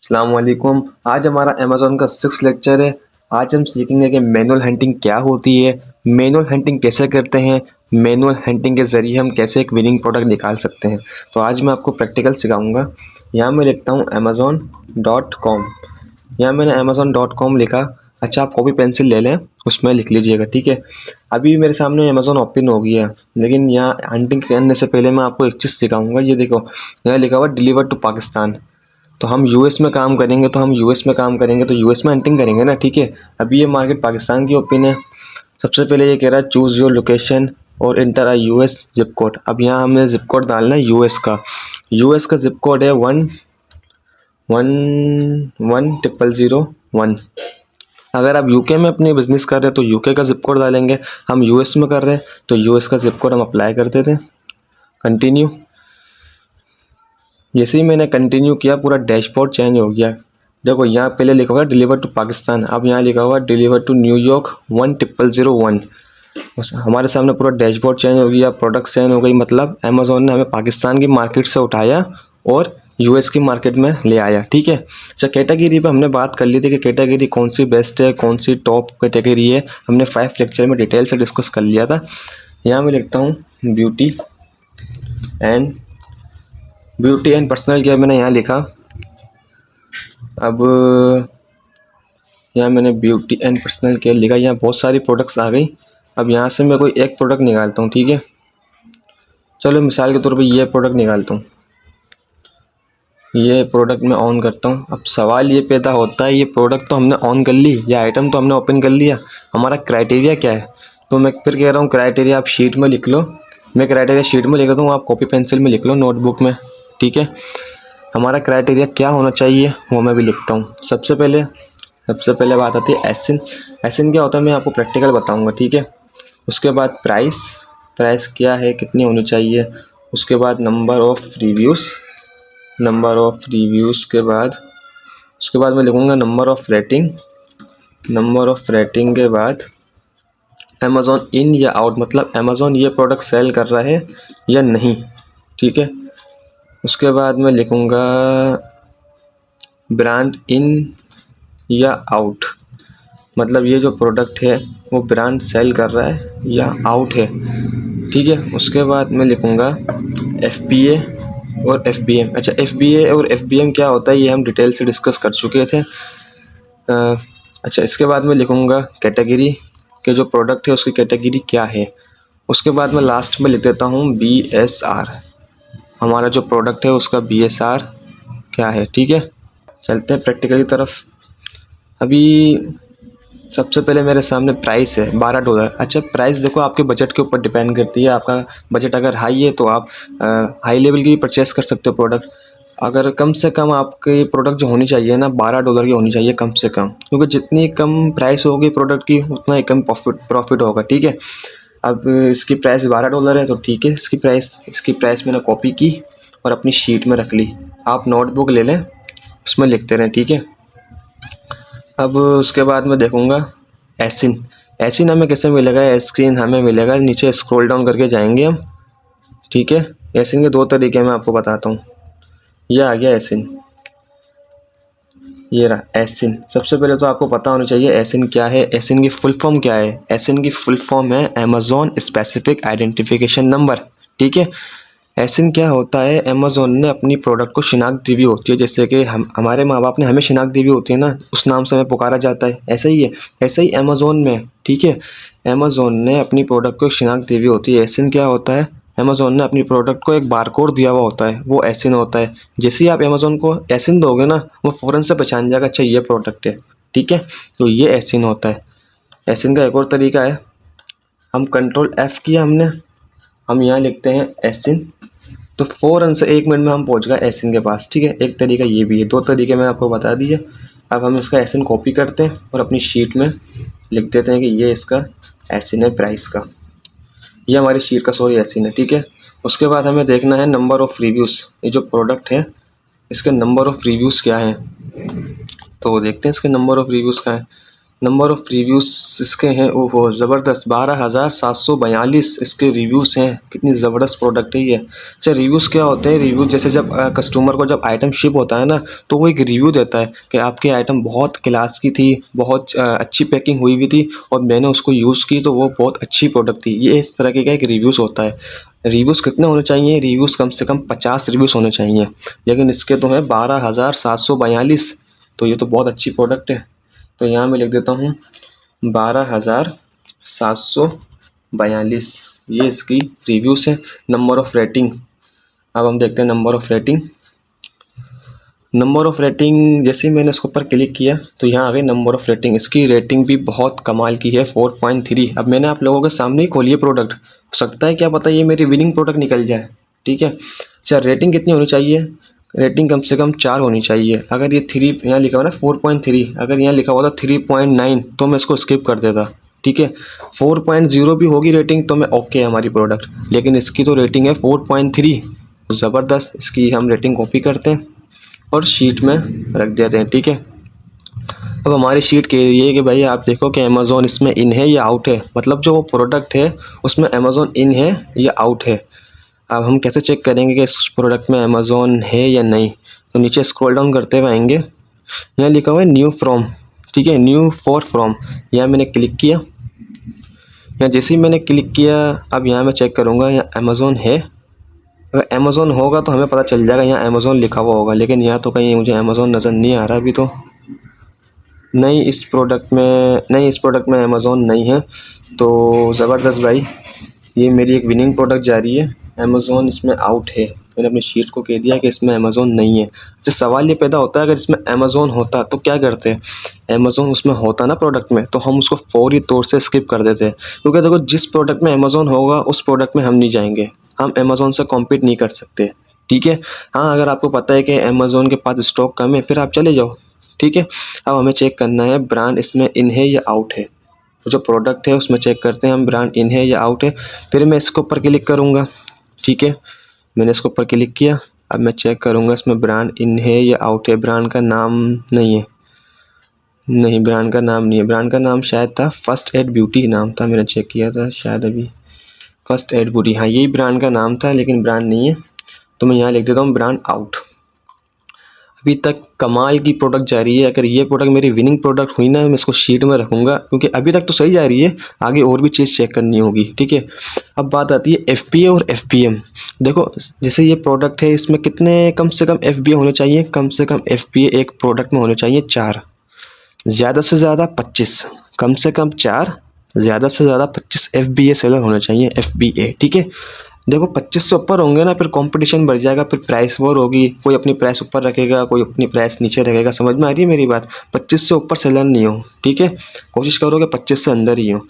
अस्सलाम वालेकुम। आज हमारा अमेज़न का 6 लेक्चर है। आज हम सीखेंगे कि मैनुअल हंटिंग क्या होती है, मैनुअल हंटिंग कैसे करते हैं, मैनुअल हंटिंग के ज़रिए हम कैसे एक विनिंग प्रोडक्ट निकाल सकते हैं। तो आज मैं आपको प्रैक्टिकल सिखाऊंगा। यहाँ मैं लिखता हूँ amazon.com। यहाँ मैंने amazon.com लिखा। अच्छा, आप कॉपी पेंसिल ले लें, उसमें लिख लीजिएगा, ठीक है। अभी मेरे सामने अमेज़न ओपन हो गया, लेकिन यहाँ हंटिंग करने से पहले मैं आपको एक चीज़ सिखाऊंगा। ये देखो, यहाँ लिखा हुआ डिलीवर टू पाकिस्तान। तो हम यूएस में काम करेंगे तो यूएस में हंटिंग करेंगे ना, ठीक है। अभी ये मार्केट पाकिस्तान की ओपन है। सबसे पहले ये कह रहा है चूज़ योर लोकेशन और इंटर आ यूएस जिप कोड। अब यहाँ हमने जिप कोड डालना है यूएस का जिप कोड है 11001। अगर आप यूके में अपनी बिजनेस कर रहे हैं तो यूके का जिप कोड डालेंगे। हम यूएस में कर रहे हैं तो यूएस का जिप कोड हम अप्लाई कर देते हैं। कंटिन्यू। जैसे ही मैंने कंटिन्यू किया, पूरा डैशबोर्ड चेंज हो गया। देखो, यहाँ पहले लिखा हुआ डिलीवर टू पाकिस्तान, अब यहाँ लिखा हुआ डिलीवर टू न्यूयॉर्क 10001। हमारे सामने पूरा डैशबोर्ड चेंज हो गया, प्रोडक्ट चेंज हो गई। मतलब अमेज़ॉन ने हमें पाकिस्तान की मार्केट से उठाया और यूएस की मार्केट में ले आया, ठीक है। अच्छा, कैटेगरी पे हमने बात कर ली थी कि कैटेगरी कौन सी बेस्ट है, कौन सी टॉप कैटेगरी है। हमने 5 लेक्चर में डिटेल से डिस्कस कर लिया था। यहाँ मैं लिखता हूँ ब्यूटी एंड पर्सनल केयर, मैंने यहाँ लिखा। अब यहाँ मैंने ब्यूटी एंड पर्सनल केयर लिखा। यहाँ बहुत सारी प्रोडक्ट्स आ गई। अब यहाँ से मैं कोई एक प्रोडक्ट निकालता हूँ, ठीक है। चलो मिसाल के तौर पे ये प्रोडक्ट निकालता हूँ। ये प्रोडक्ट मैं ऑन करता हूँ। अब सवाल ये पैदा होता है, ये प्रोडक्ट तो हमने ऑन कर ली, ये आइटम तो हमने ओपन कर लिया, हमारा क्राइटेरिया क्या है। तो मैं फिर कह रहा हूँ क्राइटेरिया आप शीट में लिख लो। मैं क्राइटेरिया शीट में लिख देता हूँ, आप कॉपी पेंसिल में लिख लो नोटबुक में, ठीक है। हमारा क्राइटेरिया क्या होना चाहिए वो मैं भी लिखता हूँ। सबसे पहले बात आती है एसिन। एसिन क्या होता है मैं आपको प्रैक्टिकल बताऊँगा, ठीक है। उसके बाद प्राइस क्या है, कितनी होनी चाहिए। उसके बाद नंबर ऑफ़ रिव्यूज़ के बाद उसके बाद मैं लिखूँगा नंबर ऑफ़ रेटिंग के बाद अमेज़ॉन इन या आउट, मतलब अमेज़ॉन ये प्रोडक्ट सेल कर रहा है या नहीं, ठीक है। उसके बाद मैं लिखूँगा ब्रांड इन या आउट, मतलब ये जो प्रोडक्ट है वो ब्रांड सेल कर रहा है या आउट है, ठीक है। उसके बाद मैं लिखूँगा FBA और FBM। अच्छा, FBA और FBM क्या होता है ये हम डिटेल से डिस्कस कर चुके थे। अच्छा, इसके बाद मैं लिखूँगा कैटेगरी के जो प्रोडक्ट है उसकी कैटेगरी क्या है। उसके बाद मैं लास्ट में लिख देता हूँ BSR, हमारा जो प्रोडक्ट है उसका BSR क्या है, ठीक है। चलते हैं प्रैक्टिकल की तरफ। अभी सबसे पहले मेरे सामने प्राइस है $12। अच्छा, प्राइस देखो आपके बजट के ऊपर डिपेंड करती है। आपका बजट अगर हाई है तो आप हाई लेवल की परचेस कर सकते हो प्रोडक्ट। अगर कम से कम आपकी प्रोडक्ट जो होनी चाहिए ना $12 की होनी चाहिए कम से कम, क्योंकि जितनी कम प्राइस होगी प्रोडक्ट की उतना ही कम प्रॉफिट होगा, ठीक है। अब इसकी प्राइस $12 है तो ठीक है। इसकी प्राइस मैंने कॉपी की और अपनी शीट में रख ली। आप नोटबुक ले लें, उसमें लिखते रहें, ठीक है। अब उसके बाद मैं देखूँगा एसिन हमें कैसे मिलेगा। एसिन हमें मिलेगा, नीचे स्क्रॉल डाउन करके जाएंगे हम, ठीक है। एसिन के 2 तरीके मैं आपको बताता हूँ। ये आ गया एसिन, ये रहा एसिन। सबसे पहले तो आपको पता होना चाहिए एसिन क्या है, एसिन की फुल फॉर्म क्या है। एसिन की फुल फॉर्म है अमेज़ॉन स्पेसिफिक आइडेंटिफिकेशन नंबर, ठीक है। एसिन क्या होता है, अमेज़ॉन ने अपनी प्रोडक्ट को शिनाख्त दी हुई होती है। जैसे कि हमारे माँ बाप ने हमें शिनाख्त दी हुई होती है ना, उस नाम से हमें पुकारा जाता है, ऐसा ही है। ऐसा ही अमेज़ॉन में, ठीक है। अमेज़ॉन ने अपनी प्रोडक्ट को शिनाख्त दी हुई होती है। एसिन क्या होता है, अमेज़ॉन ने अपनी प्रोडक्ट को एक बारकोड दिया हुआ होता है, वो एसिन होता है। जैसे ही आप अमेज़ॉन को एसिन दोगे ना, वो फ़ौरन से पहचान जाएगा, अच्छा ये प्रोडक्ट है, ठीक है। तो ये एसिन होता है। एसिन का एक और तरीका है, हम कंट्रोल F किया हमने, हम यहाँ लिखते हैं एसिन, तो फ़ौरन से 1 मिनट में हम पहुँच गए एसिन के पास, ठीक है। एक तरीका ये भी है, 2 तरीके मैंने आपको बता दिए। अब हम इसका एसिन कॉपी करते हैं और अपनी शीट में लिख देते हैं कि ये इसका एसिन है प्राइस का, ये हमारी शीट का एसिन है, ठीक है। उसके बाद हमें देखना है नंबर ऑफ़ रिव्यूज़। ये जो प्रोडक्ट है इसके नंबर ऑफ़ रिव्यूज़ क्या हैं, तो देखते हैं इसके नंबर ऑफ़ रिव्यूज़ क्या है। नंबर ऑफ़ रिव्यूज़ इसके हैं, ओहो ज़बरदस्त 12,742 इसके रिव्यूज़ हैं। कितनी ज़बरदस्त प्रोडक्ट है ये। अच्छा, रिव्यूज़ क्या होते हैं? रिव्यूज़ जैसे जब कस्टमर को जब आइटम शिप होता है ना, तो वो एक रिव्यू देता है कि आपकी आइटम बहुत क्लास की थी, बहुत अच्छी पैकिंग हुई हुई थी और मैंने उसको यूज़ की तो वो बहुत अच्छी प्रोडक्ट थी। ये इस तरीके का एक रिव्यूज़ होता है। रिव्यूज़ कितने होने चाहिए? रिव्यूज़ कम से कम 50 रिव्यूज़ होने चाहिए, लेकिन इसके तो हैं 12,742। तो ये तो बहुत अच्छी प्रोडक्ट है। तो यहाँ मैं लिख देता हूँ 12,742, ये इसकी रिव्यूज़ है। नंबर ऑफ़ रेटिंग, अब हम देखते हैं number of rating. Number of rating जैसे ही मैंने इसके ऊपर क्लिक किया तो यहाँ आ गई नंबर ऑफ़ रेटिंग। इसकी रेटिंग भी बहुत कमाल की है, 4.3। अब मैंने आप लोगों के सामने ही खोली है प्रोडक्ट, हो सकता है क्या पता ये मेरी विनिंग प्रोडक्ट निकल जाए। ठीक है, अच्छा रेटिंग कितनी होनी चाहिए? रेटिंग कम से कम 4 होनी चाहिए। अगर ये 3 यहाँ लिखा हुआ ना 4.3, अगर यहाँ लिखा हुआ था 3.9 तो मैं इसको स्किप कर देता। ठीक है, 4.0 भी होगी रेटिंग तो मैं ओके है हमारी प्रोडक्ट, लेकिन इसकी तो रेटिंग है 4.3। ज़बरदस्त, इसकी हम रेटिंग कॉपी करते हैं और शीट में रख देते हैं। ठीक है, अब हमारी शीट के ये कि भाई आप देखो कि अमेज़ॉन इसमें इन है या आउट है, मतलब जो वो प्रोडक्ट है उसमें अमेज़ॉन इन है या आउट है। अब हम कैसे चेक करेंगे कि इस प्रोडक्ट में अमेज़ॉन है या नहीं? तो नीचे स्क्रॉल डाउन करते हुए आएंगे, यहाँ लिखा हुआ है न्यू फ्रॉम। ठीक है, न्यू फॉर फ्रॉम, यहाँ मैंने क्लिक किया। यहाँ जैसे ही मैंने क्लिक किया अब यहाँ मैं चेक करूँगा यहाँ अमेज़ॉन है। अगर अमेज़ॉन होगा तो हमें पता चल जाएगा, यहाँ अमेज़ॉन लिखा हुआ होगा, लेकिन यहाँ तो कहीं मुझे अमेज़ॉन नज़र नहीं आ रहा अभी तो। नहीं, इस प्रोडक्ट में अमेज़ॉन नहीं है। तो ज़बरदस्त भाई, ये मेरी एक विनिंग प्रोडक्ट जा रही है। अमेज़ॉन इसमें आउट है, मैंने अपनी शीट को कह दिया कि इसमें अमेज़ॉन नहीं है। अच्छा, सवाल ये पैदा होता है अगर इसमें अमेज़ॉन होता तो क्या करते? अमेज़ॉन उसमें होता ना प्रोडक्ट में तो हम उसको फौरी तौर से स्किप कर देते, क्योंकि देखो जिस प्रोडक्ट में अमेज़ॉन होगा उस प्रोडक्ट में हम नहीं जाएंगे, हम अमेज़ॉन से कॉम्पीट नहीं कर सकते। ठीक है, हाँ अगर आपको पता है कि अमेज़ॉन के पास स्टॉक कम है फिर आप चले जाओ। ठीक है, अब हमें चेक करना है ब्रांड इसमें इन है या आउट है। जो प्रोडक्ट है उसमें चेक करते हैं हम ब्रांड इन है या आउट है। फिर मैं इसके ऊपर क्लिक करूँगा। ठीक है, मैंने इसके ऊपर क्लिक किया। अब मैं चेक करूँगा इसमें ब्रांड इन है या आउट है। ब्रांड का नाम नहीं है, नहीं ब्रांड का नाम नहीं है। ब्रांड का नाम शायद था फर्स्ट एड ब्यूटी नाम था, मैंने चेक किया था शायद अभी फर्स्ट एड ब्यूटी, हाँ यही ब्रांड का नाम था लेकिन ब्रांड नहीं है। तो मैं यहाँ लिख देता हूँ ब्रांड आउट। अभी तक कमाल की प्रोडक्ट जा रही है। अगर ये प्रोडक्ट मेरी विनिंग प्रोडक्ट हुई ना मैं इसको शीट में रखूँगा, क्योंकि अभी तक तो सही जा रही है, आगे और भी चीज़ चेक करनी होगी। ठीक है, अब बात आती है FBA और FBM। देखो जैसे ये प्रोडक्ट है इसमें कितने कम से कम FBA होने चाहिए? कम से कम FBA एक प्रोडक्ट में होने चाहिए 4, ज़्यादा से ज़्यादा 25। कम से कम 4, ज़्यादा से ज़्यादा 25 FBA सेलर होने चाहिए, FBA। ठीक है, देखो 25 से ऊपर होंगे ना फिर कंपटीशन बढ़ जाएगा, फिर प्राइस वॉर होगी, कोई अपनी प्राइस ऊपर रखेगा कोई अपनी प्राइस नीचे रखेगा। समझ में आ रही है मेरी बात? 25 से ऊपर सेलर नहीं हो। ठीक है, कोशिश करो कि 25 से अंदर ही हो।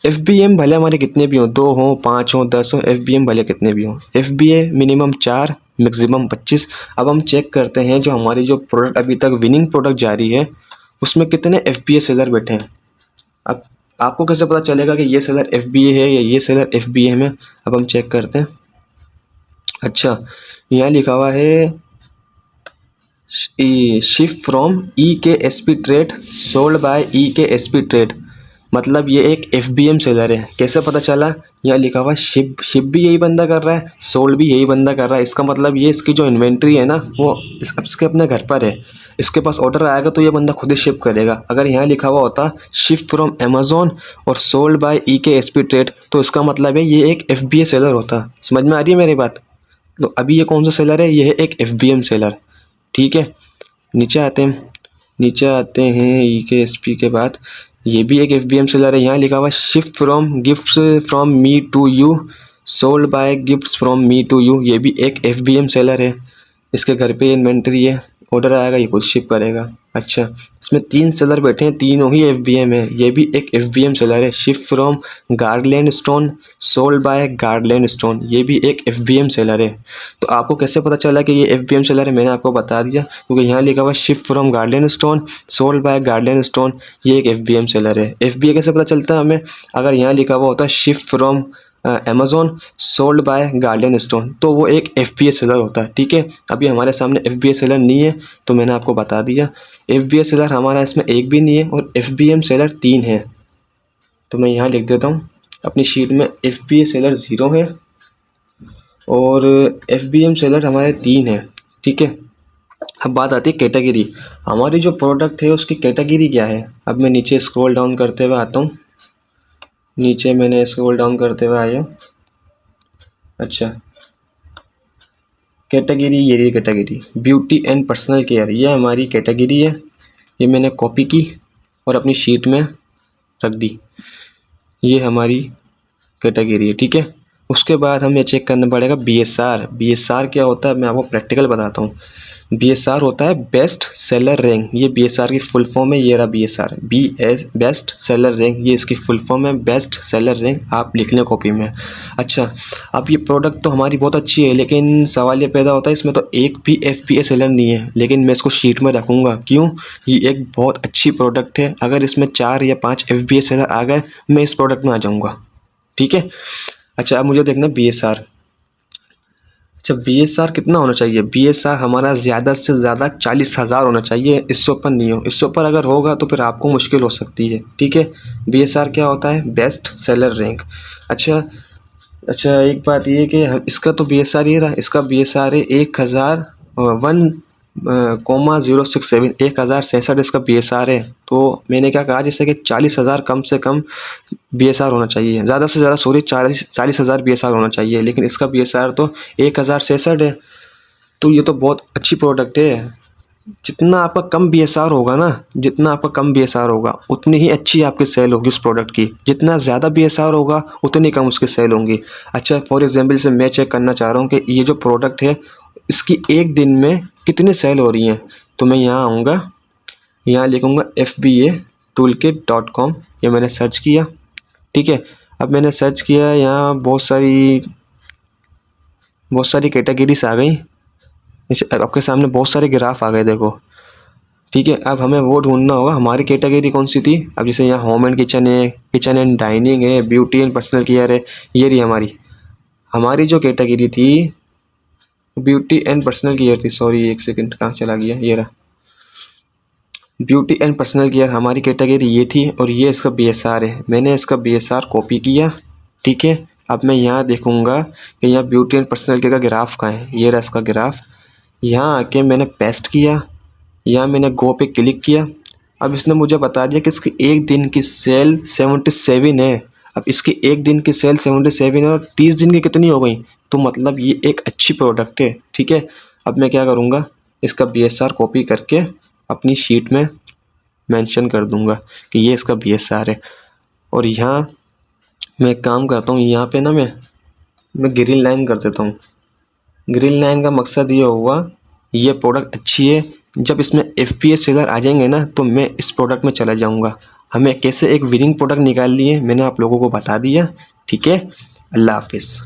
FBM भले हमारे कितने भी हों, 2 हों 5 हों 10 हों, FBM भले कितने भी हों, FBA मिनिमम 4 मैक्सिमम 25। अब हम चेक करते हैं जो हमारी जो प्रोडक्ट अभी तक विनिंग प्रोडक्ट जारी है उसमें कितने FBA सेलर बैठे हैं। अब आपको कैसे पता चलेगा कि ये सेलर FBA है या ये सेलर FBM है? अब हम चेक करते हैं। अच्छा, यहाँ लिखा हुआ है shipped from EKSP trade sold by EKSP trade, मतलब ये एक FBM सेलर है। कैसे पता चला? यहाँ लिखा हुआ शिप भी यही बंदा कर रहा है, सोल्ड भी यही बंदा कर रहा है। इसका मतलब ये इसकी जो इन्वेंट्री है ना वो इसके अपने घर पर है, इसके पास ऑर्डर आएगा तो ये बंदा खुद ही शिप करेगा। अगर यहाँ लिखा हुआ होता शिफ्ट फ्रॉम अमेज़ॉन और सोल्ड बाय EKSP ट्रेड तो इसका मतलब है ये एक FBA सेलर होता। समझ में आ रही है मेरी बात? तो अभी ये कौन सा सेलर है? ये है एक FBM सेलर। ठीक है, नीचे आते हैं EKSP के बाद ये भी एक FBM सेलर है। यहाँ लिखा हुआ shift from gifts from me to you sold by gifts from me to you, ये भी एक FBM सेलर है। इसके घर पे इन्वेंट्री है, ऑर्डर आएगा ये खुद शिप करेगा। अच्छा, इसमें 3 सेलर बैठे हैं, तीनों ही FBM है। ये भी एक FBM सेलर है। Shipped from Gardland Stone sold by Gardland Stone, ये भी एक FBM सेलर है। तो आपको कैसे पता चला कि ये FBM सेलर है? मैंने आपको बता दिया, क्योंकि यहाँ लिखा हुआ shift from Gardland Stone sold by Gardland Stone, ये एक FBM सेलर है। FBA कैसे पता चलता है हमें? अगर यहाँ लिखा हुआ होता shift from Amazon sold by garden stone, तो वो एक FBA सेलर होता है। ठीक है, अभी हमारे सामने FBA सेलर नहीं है तो मैंने आपको बता दिया। FBA सेलर हमारा इसमें एक भी नहीं है और FBM सेलर 3 है। तो मैं यहाँ लिख देता हूँ अपनी शीट में, FBA सेलर 0 है और FBM सेलर हमारे 3 है। ठीक है, अब बात आती है कैटेगरी। हमारी जो प्रोडक्ट है उसकी कैटेगरी क्या है। अब मैं नीचे स्क्रॉल डाउन करते हुए आता हूँ, नीचे मैंने स्क्रॉल डाउन करते हुए आया। अच्छा, कैटेगरी, ये रही category, beauty and personal care, ये हमारी कैटेगरी है। ये मैंने कॉपी की और अपनी शीट में रख दी, ये हमारी कैटेगरी है। ठीक है, उसके बाद हमें चेक करना पड़ेगा BSR। BSR क्या होता है मैं आपको प्रैक्टिकल बताता हूँ। BSR होता है बेस्ट सेलर रैंक, ये BSR की फुल फॉर्म है। ये रहा BSR, बेस्ट सेलर रैंक, ये इसकी फुल फॉर्म है, बेस्ट सेलर रैंक, आप लिख लें कॉपी में। अच्छा, अब ये प्रोडक्ट तो हमारी बहुत अच्छी है, लेकिन सवाल ये पैदा होता है इसमें तो एक भी FBA सेलर नहीं है, लेकिन मैं इसको शीट में रखूँगा। क्यों? ये एक बहुत अच्छी प्रोडक्ट है, अगर इसमें 4 या 5 FBA सेलर आ गए मैं इस प्रोडक्ट में आ जाऊँगा। ठीक है, अच्छा अब मुझे देखना BSR। अच्छा, BSR कितना होना चाहिए। BSR हमारा ज़्यादा से ज़्यादा 40,000 होना चाहिए, इससे ऊपर नहीं हो। इससे ऊपर अगर होगा तो फिर आपको मुश्किल हो सकती है। ठीक है, BSR क्या होता है, बेस्ट सेलर रैंक। अच्छा, एक बात ये कि हम इसका तो BSR ये रहा, इसका BSR है 1001,067, 1067 इसका BSR है। तो मैंने क्या कहा, जैसे कि 40,000 कम से कम BSR होना चाहिए, ज़्यादा से ज़्यादा 40,000 BSR होना चाहिए, लेकिन इसका BSR तो 1067 है। तो ये तो बहुत अच्छी प्रोडक्ट है। जितना आपका कम BSR होगा ना, जितना आपका कम BSR होगा उतनी ही अच्छी आपकी सेल होगी उस प्रोडक्ट की, जितना ज़्यादा BSR होगा उतनी कम उसकी सेल होंगी। अच्छा, फॉर एग्जांपल से मैं चेक करना चाह रहा हूँ कि ये जो प्रोडक्ट है इसकी एक दिन में कितनी सेल हो रही हैं, तो मैं यहाँ आऊँगा, यहाँ लिखूँगा FBA-toolkit.com, ये मैंने सर्च किया। ठीक है, अब मैंने सर्च किया, यहाँ बहुत सारी कैटेगरीज आ गई, आपके सामने बहुत सारे ग्राफ आ गए, देखो। ठीक है, अब हमें वो ढूंढना होगा हमारी कैटेगरी कौन सी थी। अब जैसे यहाँ होम एंड किचन है, किचन एंड डाइनिंग है, ब्यूटी एंड पर्सनल केयर है, ये रही हमारी जो कैटेगरी थी ब्यूटी एंड पर्सनल केयर थी। सॉरी, एक सेकंड, कहाँ चला गया, ये रहा ब्यूटी एंड पर्सनल केयर, हमारी कैटेगरी ये थी और ये इसका BSR है। मैंने इसका BSR कॉपी किया। ठीक है, अब मैं यहाँ देखूँगा कि यहाँ ब्यूटी एंड पर्सनल केयर का ग्राफ कहाँ है, ये रहा इसका ग्राफ। यहाँ आके मैंने पेस्ट किया, यहाँ मैंने गो पे क्लिक किया। अब इसने मुझे बता दिया कि इसकी एक दिन की सेल 77 है। अब इसकी एक दिन की सेल 77 है और 30 दिन की कितनी हो गई, तो मतलब ये एक अच्छी प्रोडक्ट है। ठीक है, अब मैं क्या करूँगा, इसका BSR कॉपी करके अपनी शीट में मेंशन कर दूँगा कि ये इसका BSR है। और यहाँ मैं एक काम करता हूँ, यहाँ पे ना मैं ग्रीन लाइन कर देता हूँ। ग्रीन लाइन का मकसद ये हुआ, ये प्रोडक्ट अच्छी है, जब इसमें FBA सेलर आ जाएंगे ना तो मैं इस प्रोडक्ट में चला जाऊंगा। हमें कैसे एक विनिंग प्रोडक्ट निकालनी है मैंने आप लोगों को बता दिया। ठीक है, अल्लाह हाफिज़।